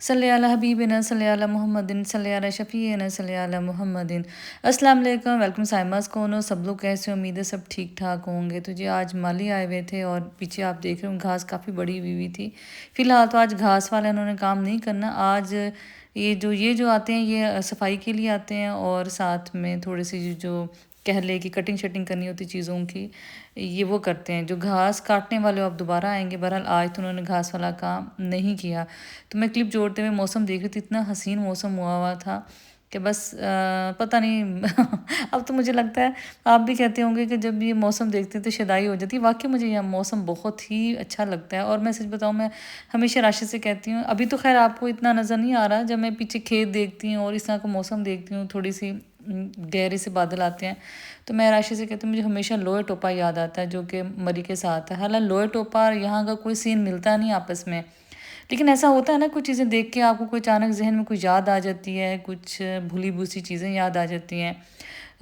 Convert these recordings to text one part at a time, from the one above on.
सल्ले अला हबीबिना सल्ले अला मुहम्मदिन सल्ले अला शफीना सल्ले अला मुहम्मदिन। अस्सलाम वालेकुम, वेलकम साइमास कौन हो, सब लोग कैसे हो? उम्मीद है सब ठीक ठाक होंगे। तो जी आज माली आए हुए थे और पीछे आप देख रहे हो घास काफ़ी बड़ी हुई थी। फ़िलहाल तो आज घास वाले उन्होंने काम नहीं करना। आज ये जो आते हैं ये सफाई के लिए आते हैं और साथ में थोड़ी सी जो कह ले कि कटिंग शटिंग करनी होती चीज़ों की, ये वो करते हैं। जो घास काटने वाले अब दोबारा आएंगे। बहरहाल आज तो उन्होंने घास वाला काम नहीं किया। तो मैं क्लिप जोड़ते हुए मौसम देख रही थी, इतना हसीन मौसम हुआ था कि बस पता नहीं अब तो मुझे लगता है आप भी कहते होंगे कि जब ये मौसम देखते हैं तो शदाई हो जाती है। वाकई मुझे यह मौसम बहुत ही अच्छा लगता है और मैं सच बताऊँ, मैं हमेशा राशि से कहती हूँ, अभी तो खैर आपको इतना नज़र नहीं आ रहा, जब मैं पीछे खेत देखती हूँ और इस तरह का मौसम देखती हूँ, थोड़ी सी गहरे से बादल आते हैं, तो मैं राशि से कहती हूँ मुझे हमेशा लोहे टोपा याद आता है जो कि मरी के साथ है। हालांकि लोहे टोपा और यहाँ का कोई सीन मिलता नहीं आपस में, लेकिन ऐसा होता है ना, कुछ चीज़ें देख के आपको कोई अचानक जहन में कुछ याद आ जाती है, कुछ भूली भूसी चीज़ें याद आ जाती हैं।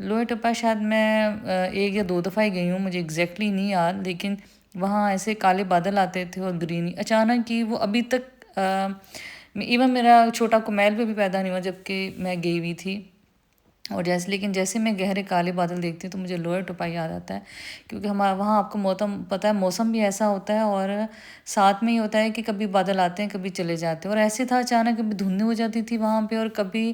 लोहे टप्पा शायद मैं एक या दो दफ़ा ही गई हूँ, मुझे एग्जैक्टली नहीं याद, लेकिन वहाँ ऐसे काले बादल आते थे और ग्रीनी अचानक ही वो अभी तक इवन मेरा छोटा कुमैल पे भी पैदा नहीं हुआ जबकि मैं गई हुई थी। और लेकिन जैसे मैं गहरे काले बादल देखती हूँ तो मुझे लोअर टोपा याद आता है, क्योंकि हमारा वहाँ आपको मौसम पता है, मौसम भी ऐसा होता है और साथ में ही होता है कि कभी बादल आते हैं कभी चले जाते हैं। और ऐसे था अचानक कभी धुंधली हो जाती थी वहाँ पे और कभी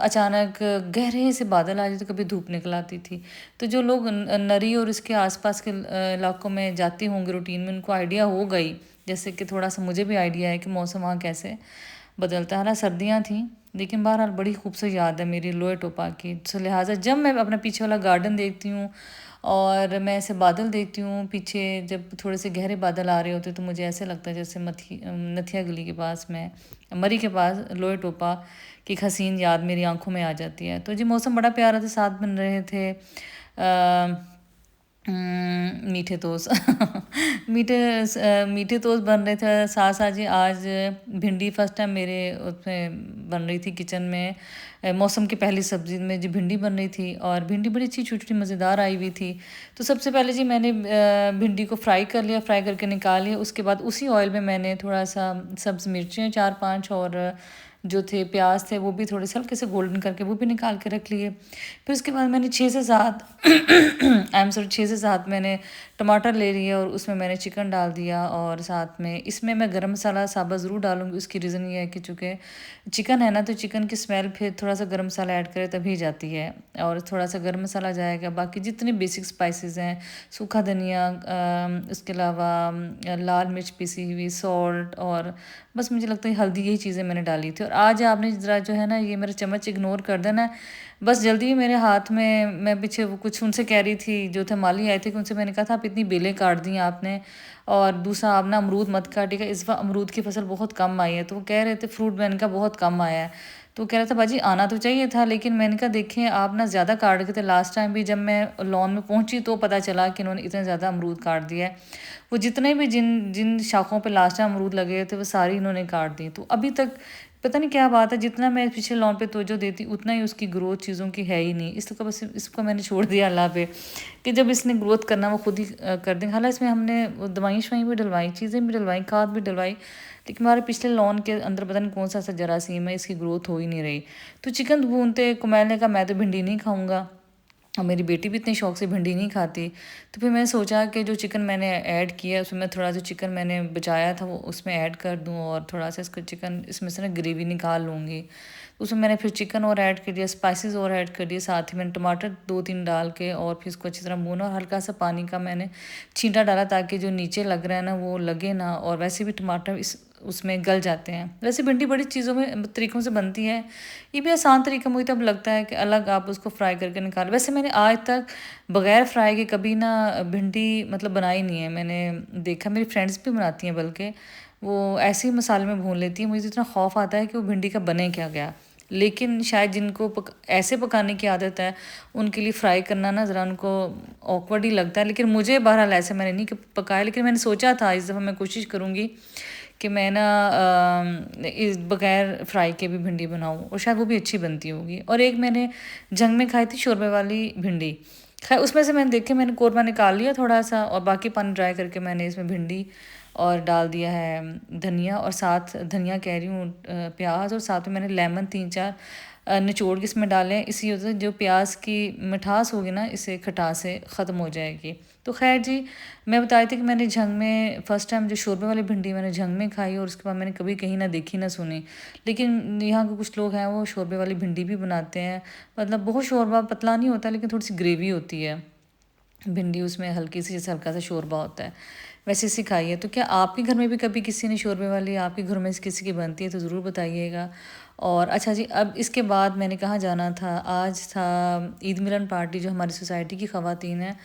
अचानक गहरे से बादल आ जाते, कभी धूप निकल आती थी। तो जो लोग नरी और इसके आसपास के इलाकों में जाते होंगे रूटीन में, उनको आइडिया हो गई, जैसे कि थोड़ा सा मुझे भी आइडिया है कि मौसम वहाँ कैसे बदलता है ना। सर्दियाँ थी लेकिन बहरहाल बड़ी खूबसूरत याद है मेरी लोअर टोपा की। तो लिहाजा जब मैं अपना पीछे वाला गार्डन देखती हूँ और मैं ऐसे बादल देखती हूँ पीछे, जब थोड़े से गहरे बादल आ रहे होते तो मुझे ऐसे लगता है जैसे नथिया गली के पास में, मरी के पास लोअर टोपा की एक हसीन याद मेरी आंखों में आ जाती है। तो जी मौसम बड़ा प्यारा था, साथ बन रहे थे मीठे टोस्ट मीठे टोस्ट बन रहे थे साथ साथ। जी आज भिंडी फर्स्ट टाइम मेरे उसमें बन रही थी किचन में। मौसम की पहली सब्ज़ी में जी भिंडी बन रही थी और भिंडी बड़ी अच्छी छोटी छोटी मज़ेदार आई हुई थी। तो सबसे पहले जी मैंने भिंडी को फ्राई कर लिया, फ्राई करके निकाल लिया। उसके बाद उसी ऑयल में मैंने थोड़ा सा सब्ज़ मिर्चें 4-5 और जो थे प्याज थे वो भी थोड़े से हल्के से गोल्डन करके वो भी निकाल के रख लिए। फिर उसके बाद मैंने 6 से 7 आई एम सॉरी 6 से 7 मैंने टमाटर ले लिए और उसमें मैंने चिकन डाल दिया। और साथ में इसमें मैं गरम मसाला साबुत ज़रूर डालूँगी। उसकी रीज़न ये है कि चूँकि चिकन है ना, तो चिकन की स्मेल फिर थोड़ा सा गरम मसाला ऐड करें तभी जाती है और थोड़ा सा गरम मसाला जाएगा। बाकी जितने बेसिक स्पाइसेस हैं, सूखा धनिया, उसके अलावा लाल मिर्च पिसी हुई, सॉल्ट, और बस मुझे लगता है हल्दी, यही चीज़ें मैंने डाली थी। और आज आपने ज़रा जो है ना ये मेरा चम्मच इग्नोर कर देना। बस जल्दी ही मेरे हाथ में, मैं पीछे वो कुछ उनसे कह रही थी जो थे माली आए थे, कि उनसे मैंने कहा था आप इतनी बेलें काट दी आपने, और दूसरा आप ना अमरूद मत काटिएगा, इस बार अमरूद की फसल बहुत कम आई है। तो वो कह रहे थे फ्रूट मैंने कहा बहुत कम आया है। तो कह रहा था बाजी आना तो चाहिए था, लेकिन मैंने कहा देखें आप ना ज़्यादा काट गए थे। लास्ट टाइम भी जब मैं लॉन में पहुंची तो पता चला कि इन्होंने इतने ज़्यादा अमरूद काट दिया है। वो जितने भी जिन जिन शाखों पे लास्ट टाइम अमरूद लगे थे वो सारी इन्होंने काट दी। तो अभी तक पता नहीं क्या बात है, जितना मैं पिछले लॉन पे तवज्जो देती उतना ही उसकी ग्रोथ चीज़ों की है ही नहीं। इसको बस इसको मैंने छोड़ दिया अल्लाह पे कि जब इसने ग्रोथ करना वो खुद ही कर देंगे। हालांकि इसमें हमने दवाई शवाई भी डलवाई, चीज़ें भी डलवाई, खाद भी डलवाई, लेकिन हमारे पिछले लॉन के अंदर पता नहीं कौन सा ऐसा जरासीम है, इसकी ग्रोथ हो ही नहीं रही। तो चिकन भूनते कुमैल ने कहा मैं तो भिंडी नहीं खाऊंगा और मेरी बेटी भी इतने शौक से भिंडी नहीं खाती। तो फिर मैंने सोचा कि जो चिकन मैंने ऐड किया उसमें मैं थोड़ा सा चिकन मैंने बचाया था वो उसमें ऐड कर दूं और थोड़ा सा इसको चिकन इसमें से ना ग्रेवी निकाल लूँगी। उसमें मैंने फिर चिकन और ऐड कर दिया, स्पाइसेस और ऐड कर दिए, साथ ही मैंने टमाटर 2-3 डाल के और फिर इसको अच्छी तरह भूना और हल्का सा पानी का मैंने छींटा डाला ताकि जो नीचे लग रहा है ना वो लगे ना। और वैसे भी टमाटर इस उसमें गल जाते हैं। वैसे भिंडी बड़ी चीज़ों में तरीक़ों से बनती है, ये भी आसान तरीका मुझे तब लगता है कि अलग आप उसको फ्राई करके निकाल। वैसे मैंने आज तक बग़ैर फ्राई के कभी ना भिंडी मतलब बनाई नहीं है। मैंने देखा मेरी फ्रेंड्स भी बनाती हैं, बल्कि वो ऐसे ही मसाले में भून लेती हैं। मुझे इतना खौफ आता है कि वो भिंडी का बने क्या गया। लेकिन शायद जिनको ऐसे पकाने की आदत है उनके लिए फ्राई करना ना ज़रा उनको ऑकवर्ड ही लगता है। लेकिन मुझे बहरहाल ऐसे मैंने नहीं पकाया, लेकिन मैंने सोचा था इस दफ़ा मैं कोशिश करूँगी कि मैं ना इस बग़ैर फ्राई के भी भिंडी बनाऊँ और शायद वो भी अच्छी बनती होगी। और एक मैंने जंग में खाई थी शोरबे वाली भिंडी, खैर उसमें से मैंने देखे मैंने कोरमा निकाल लिया थोड़ा सा और बाकी पानी ड्राई करके मैंने इसमें भिंडी और डाल दिया है धनिया, और साथ धनिया कह रही हूँ प्याज, और साथ में मैंने लेमन 3-4 निचोड़ के इसमें डाले हैं। इसी वजह से जो प्याज की मिठास होगी ना, इससे खटास से ख़त्म हो जाएगी। तो खैर जी, मैं बता रही थी कि मैंने झंग में फ़र्स्ट टाइम जो शोरबे वाली भिंडी मैंने झंग में खाई, और उसके बाद मैंने कभी कहीं ना देखी ना सुनी। लेकिन यहाँ के कुछ लोग हैं वो शोरबे वाली भिंडी भी बनाते हैं, मतलब बहुत शोरबा पतला नहीं होता, लेकिन थोड़ी सी ग्रेवी होती है भिंडी उसमें, हल्की सी, जैसे हल्का सा शोरबा होता है वैसे सिखाइए। तो क्या आपके घर में भी कभी किसी ने शोरबे वाली, आपके घर में से किसी की बनती है तो ज़रूर बताइएगा। और अच्छा जी, अब इसके बाद मैंने कहाँ जाना था, आज था ईद मिलन पार्टी। जो हमारी सोसाइटी की ख़वातीन हैं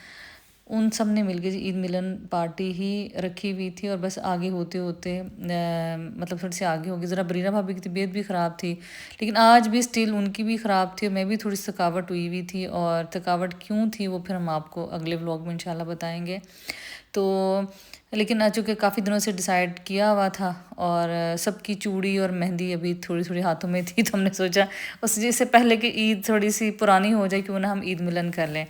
उन सब ने मिलकर जी ईद मिलन पार्टी ही रखी हुई थी। और बस आगे होते होते मतलब थोड़ी सी आगे होगी, ज़रा बरीना भाभी की तबीयत भी ख़राब थी, लेकिन आज भी स्टिल उनकी भी ख़राब थी और मैं भी थोड़ी सी थकावट हुई हुई थी। और थकावट क्यों थी वो फिर हम आपको अगले व्लॉग में इंशाल्लाह बताएंगे। तो लेकिन चूँकि काफ़ी दिनों से डिसाइड किया हुआ था, और सबकी चूड़ी और मेहंदी अभी थोड़ी थोड़ी हाथों में थी, तो हमने सोचा उस जिससे पहले कि ईद थोड़ी सी पुरानी हो जाए, क्यों ना हम ईद मिलन कर लें।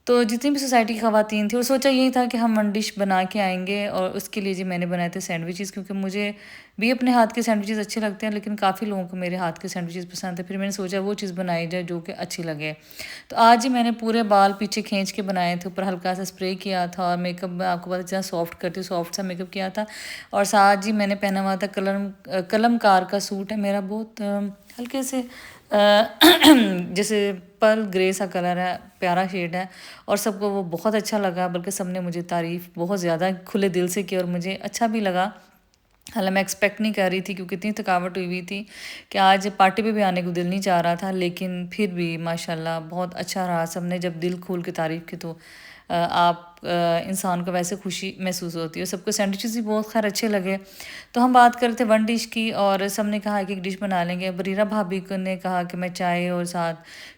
तो जितनी भी सोसाइटी की ख़वातीन थी, और सोचा यही था कि हम वन डिश बना के आएंगे, और उसके लिए जी मैंने बनाए थे सैंडविचेस, क्योंकि मुझे भी अपने हाथ के सैंडविचेस अच्छे लगते हैं, लेकिन काफ़ी लोगों को मेरे हाथ के सैंडविचेस पसंद है। फिर मैंने सोचा वो चीज़ बनाई जाए जो कि अच्छी लगे। तो आज ही मैंने पूरे बाल पीछे खींच के बनाए थे, ऊपर हल्का सा स्प्रे किया था, और मेकअप आपको पता चला सॉफ्ट करती हूँ, सॉफ्ट सा मेकअप किया था। और साथ जी मैंने पहना हुआ था कलमकार का सूट है मेरा, बहुत हल्के से जैसे पर्ल ग्रे सा कलर है, प्यारा शेड है, और सबको वो बहुत अच्छा लगा। बल्कि सबने मुझे तारीफ़ बहुत ज़्यादा खुले दिल से की, और मुझे अच्छा भी लगा। हालांकि मैं एक्सपेक्ट नहीं कर रही थी, क्योंकि इतनी थकावट हुई थी कि आज पार्टी पे भी आने को दिल नहीं चाह रहा था। लेकिन फिर भी माशाल्लाह बहुत अच्छा रहा। सबने जब दिल खोल के तारीफ़ की, तो आप इंसान को वैसे खुशी महसूस होती है। सबको सैंडविचेस भी बहुत खैर अच्छे लगे। तो हम बात कर रहे थे वन डिश की, और सब ने कहा कि एक डिश बना लेंगे। बरीरा भाभी को ने कहा कि मैं चाय और साथ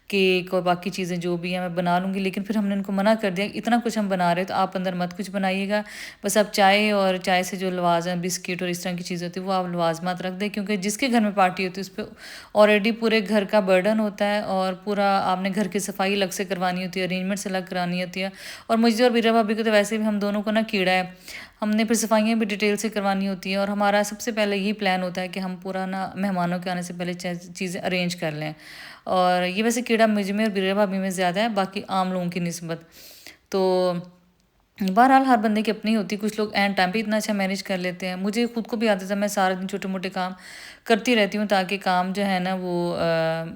केक और बाकी चीज़ें जो भी हैं मैं बना लूँगी, लेकिन फिर हमने उनको मना कर दिया, इतना कुछ हम बना रहे तो आप अंदर मत कुछ बनाइएगा, बस आप चाय और चाय से जो लवाज़ बिस्किट और इस तरह की चीज़ें होती है वो आप लवाजमात रख दें, क्योंकि जिसके घर में पार्टी होती है उस पर ऑलरेडी पूरे घर का बर्डन होता है, और पूरा आपने घर की सफाई अलग से करवानी होती है, अरेंजमेंट्स अलग करानी होती है। और मुझे और बीरा भाभी को तो वैसे भी हम दोनों को ना कीड़ा है, हमने फिर सफाइयाँ भी डिटेल से करवानी होती है। और हमारा सबसे पहले यही प्लान होता है कि हम पूरा ना मेहमानों के आने से पहले चीज़ें अरेंज कर लें। और ये वैसे कीड़ा मुझ में और बीरा भाभी में ज़्यादा है बाकी आम लोगों की निस्बत। तो बहरहाल हर बंदे की अपनी होती है, कुछ लोग एंड टाइम पे इतना अच्छा मैनेज कर लेते हैं। मुझे खुद को भी आदत है, मैं सारा दिन छोटे मोटे काम करती रहती हूँ ताकि काम जो है ना वो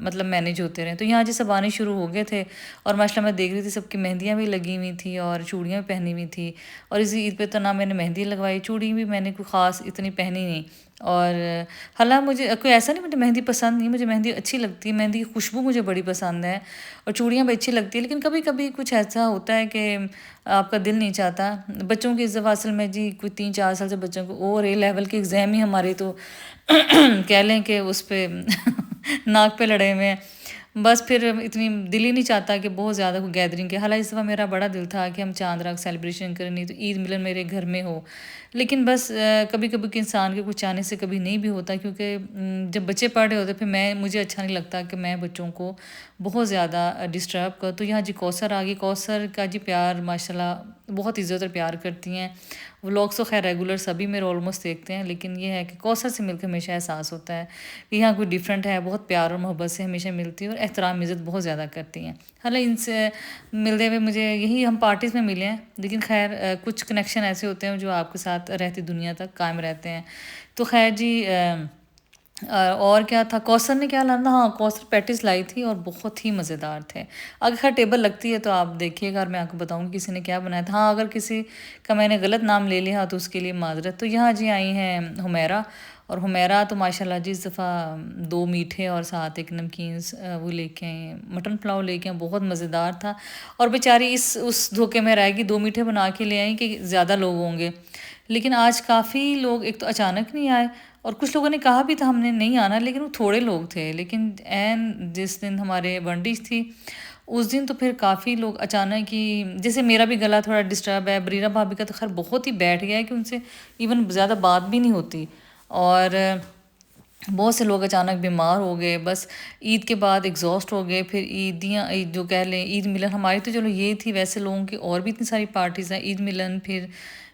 मतलब मैनेज होते रहें। तो यहाँ जी सब आने शुरू हो गए थे, और माशाल्लाह मैं देख रही थी सबकी मेहंदियाँ भी लगी हुई थी और चूड़ियाँ भी पहनी हुई थी। और इस ईद पे तो ना मैंने मेहंदी लगवाई, चूड़ी भी मैंने कोई ख़ास इतनी पहनी नहीं। और हालांकि मुझे कोई ऐसा नहीं मुझे मेहंदी पसंद नहीं, मुझे मेहंदी अच्छी लगती है, मेहंदी की खुशबू मुझे बड़ी पसंद है, और चूड़ियाँ भी अच्छी लगती है। लेकिन कभी कभी कुछ ऐसा होता है कि आपका दिल नहीं चाहता। बच्चों की इस दफ़ा असल में जी कोई 3-4 साल से बच्चों को और ए लेवल के एग्ज़ाम ही हमारे तो कह लें कि उस पर नाक पे लड़े हुए हैं। बस फिर इतनी दिल ही नहीं चाहता कि बहुत ज़्यादा कोई गैदरिंग के। हालांकि इस दफ़ा मेरा बड़ा दिल था कि हम चांद रात सेलिब्रेशन करनी, तो ईद मिलन मेरे घर में हो। लेकिन बस कभी कभी के इंसान के कुछ चाहने से कभी नहीं भी होता, क्योंकि जब बच्चे पढ़ रहे होते फिर मुझे अच्छा नहीं लगता कि मैं बच्चों को बहुत ज़्यादा डिस्टर्ब कर। तो यहाँ जी कौसर आ गई, कौसर का जी प्यार माशाल्लाह बहुत इज़्ज़त और प्यार करती हैं। व्लॉग्स तो खैर रेगुलर सभी मेरे ऑलमोस्ट देखते हैं, लेकिन ये है कि कौसर से मिलकर हमेशा एहसास होता है कि यहाँ कोई डिफरेंट है। बहुत प्यार और मोहब्बत से हमेशा मिलती है, और एहतराम इज़्ज़त बहुत ज़्यादा करती हैं। हालांकि इनसे मिलते हुए मुझे यही हम पार्टीज़ में मिले हैं, लेकिन खैर कुछ कनेक्शन ऐसे होते हैं जो आपके साथ रहती दुनिया तक कायम रहते हैं। तो खैर जी और क्या था, कौसर ने क्या लाना, हाँ कौसर पैटिस लाई थी और बहुत ही मज़ेदार थे। अगर खैर टेबल लगती है तो आप देखिएगा और मैं आपको बताऊंगी किसी ने क्या बनाया था। हाँ अगर किसी का मैंने गलत नाम ले लिया तो उसके लिए माजरत। तो यहाँ जी आई हैं हुमैरा, और हुमैरा तो माशाल्लाह जी इस दफ़ा 2 मीठे और साथ एक नमकीन वो लेके आए, मटन पुलाव लेके आए, बहुत मज़ेदार था। और बेचारी उस धोखे में रहेगी, 2 मीठे बना के ले आई कि ज़्यादा लोग होंगे, लेकिन आज काफ़ी लोग एक तो अचानक नहीं आए, और कुछ लोगों ने कहा भी था हमने नहीं आना, लेकिन वो थोड़े लोग थे। लेकिन एन जिस दिन हमारे वन डिश थी उस दिन तो फिर काफ़ी लोग अचानक ही, जैसे मेरा भी गला थोड़ा डिस्टर्ब है, बरीरा भाभी का तो खैर बहुत ही बैठ गया है कि उनसे इवन ज़्यादा बात भी नहीं होती, और बहुत से लोग अचानक बीमार हो गए। बस ईद के बाद एग्जॉस्ट हो गए। फिर ईदियाँ जो कह लें ईद मिलन हमारी तो चलो ये थी, वैसे लोगों की और भी इतनी सारी पार्टीज़ हैं, ईद मिलन फिर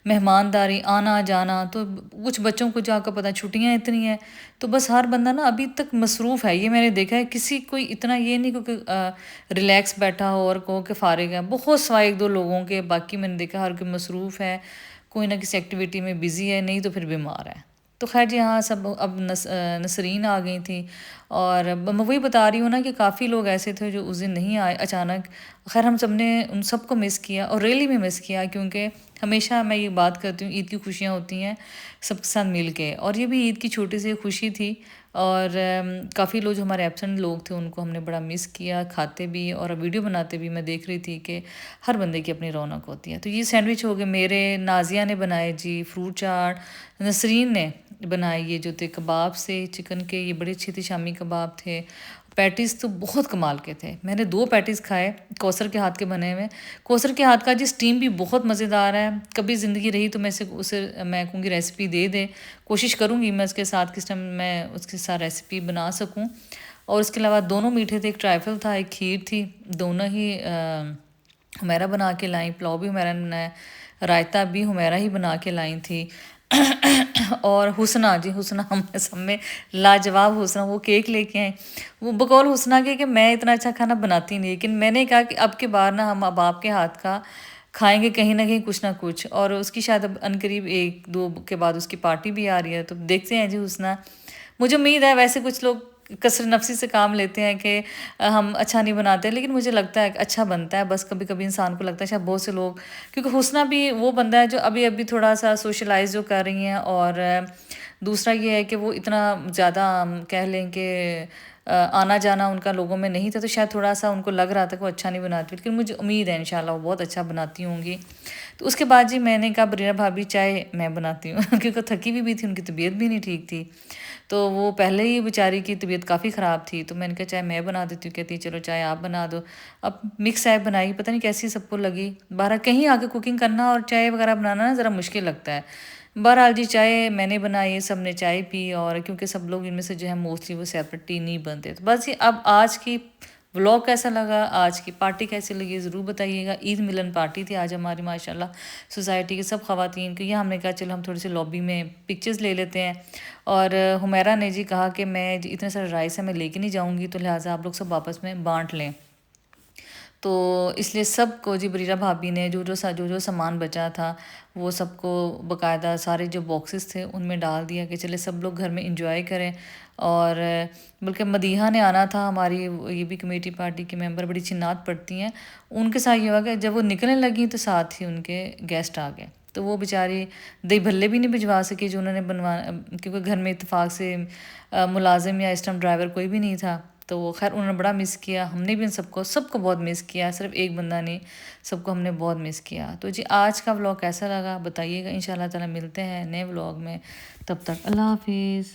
मेहमानदारी, आना जाना। तो कुछ बच्चों को जाकर पता छुट्टियाँ इतनी हैं, तो बस हर बंदा ना अभी तक मसरूफ़ है। ये मैंने देखा है, किसी कोई इतना ये नहीं क्योंकि रिलैक्स बैठा हो और कहो कि फ़ारिग है। बहुत सिवाय 1-2 लोगों के, बाकी मैंने देखा हर कोई मसरूफ़ है, कोई ना किसी एक्टिविटी में बिज़ी है, नहीं तो फिर बीमार है। तो खैर जी हाँ, सब अब नसरीन आ गई थी, और मैं वही बता रही हूँ ना कि काफ़ी लोग ऐसे थे जो उस दिन नहीं आए अचानक। खैर हम सब ने उन सबको मिस किया, और रियली में मिस किया, क्योंकि हमेशा मैं ये बात करती हूँ, ईद की खुशियाँ होती हैं सबके साथ मिल के, और ये भी ईद की छोटी सी खुशी थी। और काफ़ी लोग जो हमारे एब्सेंट लोग थे उनको हमने बड़ा मिस किया, खाते भी और वीडियो बनाते भी। मैं देख रही थी कि हर बंदे की अपनी रौनक होती है। तो ये सैंडविच हो गए मेरे, नाजिया ने बनाए जी फ्रूट चाट, नसरीन ने बनाए ये जो थे कबाब से चिकन के, ये बड़े अच्छे थे, शामी कबाब थे। पैटीज़ तो बहुत कमाल के थे, मैंने 2 पैटीज़ खाए कौसर के हाथ के बने हुए। कौसर के हाथ का जी स्टीम भी बहुत मज़ेदार है। कभी ज़िंदगी रही तो मैं उसे मैं कहूँगी रेसिपी दे दे, कोशिश करूँगी मैं उसके साथ किस टाइम मैं उसके साथ रेसिपी बना सकूँ। और उसके अलावा दोनों मीठे थे, एक ट्राइफल था, एक खीर थी, दोनों ही हुमैरा बना के लाई। पुलाव भी हुमैरा ने बनाया, रायता भी हुमैरा ही बना के लाई थी। और हुसना जी, हुसना हम सब में लाजवाब हुसना, वो केक लेके आए। वो बकौल हुसना के कि मैं इतना अच्छा खाना बनाती नहीं, लेकिन मैंने कहा कि अब की बार ना हम अब आपके हाथ का खाएंगे कहीं ना कहीं कुछ ना कुछ। और उसकी शायद अब अनकरीब 1-2 के बाद उसकी पार्टी भी आ रही है, तो देखते हैं जी हुसना। मुझे उम्मीद है, वैसे कुछ लोग कसर नफसी से काम लेते हैं कि हम अच्छा नहीं बनाते, लेकिन मुझे लगता है कि अच्छा बनता है। बस कभी कभी इंसान को लगता है, शायद बहुत से लोग, क्योंकि हुस्ना भी वो बंदा है जो अभी अभी थोड़ा सा सोशलाइज जो कर रही हैं, और दूसरा ये है कि वो इतना ज़्यादा कह लें कि आना जाना उनका लोगों में नहीं था, तो शायद थोड़ा सा उनको लग रहा था कि वो अच्छा नहीं बनाती, लेकिन मुझे उम्मीद है इंशाल्लाह वो बहुत अच्छा बनाती होंगी। तो उसके बाद जी मैंने कहा बरीरा भाभी चाय मैं बनाती हूँ क्योंकि थकी भी थी, उनकी तबीयत भी नहीं ठीक थी, तो वो पहले ही बेचारी की तबीयत काफ़ी ख़राब थी। तो मैंने कहा चाय मैं बना देती हूँ, कहती चलो चाय आप बना दो। अब मिक्स चाय बनाई, पता नहीं कैसी सबको लगी। बहरहाल कहीं आके कुकिंग करना और चाय वगैरह बनाना ना ज़रा मुश्किल लगता है। बहरहाल जी चाय मैंने बनाई, सब ने चाय पी, और क्योंकि सब लोग इनमें से जो है मोस्टली वो सेपरेट टी नहीं बनते। तो बस ये अब आज की व्लॉग कैसा लगा, आज की पार्टी कैसी लगी ज़रूर बताइएगा। ईद मिलन पार्टी थी आज हमारी माशाल्लाह, सोसाइटी की सब ख़वातीन की। यहाँ हमने कहा चलो हम थोड़ी सी लॉबी में पिक्चर्स ले लेते हैं। और हुमैरा ने जी कहा कि मैं इतने सारे राइस है मैं लेके नहीं जाऊँगी, तो लिहाजा आप लोग सब आपस में बांट लें। तो इसलिए सबको जी बरीरा भाभी ने जो सामान बचा था वो सबको बकायदा सारे जो बॉक्सेस थे उनमें डाल दिया कि चले सब लोग घर में इंजॉय करें। और बल्कि मदीहा ने आना था, हमारी ये भी कमेटी पार्टी की मेंबर, बड़ी अच्छी नात पढ़ती हैं। उनके साथ ये हुआ कि जब वो निकलने लगी तो साथ ही उनके गेस्ट आ गए, तो वो बेचारी दही भल्ले भी नहीं भिजवा सकी जो उन्होंने बनवा, क्योंकि घर में इत्तेफाक से मुलाजिम या इस टाइम ड्राइवर कोई भी नहीं था। तो खैर उन्होंने बड़ा मिस किया, हमने भी सबको बहुत मिस किया, सिर्फ एक बंदा नहीं, सबको हमने बहुत मिस किया। तो जी आज का व्लॉग कैसा लगा बताइएगा। इंशाल्लाह ताला मिलते हैं नए व्लॉग में, तब तक अल्लाह हाफिज़।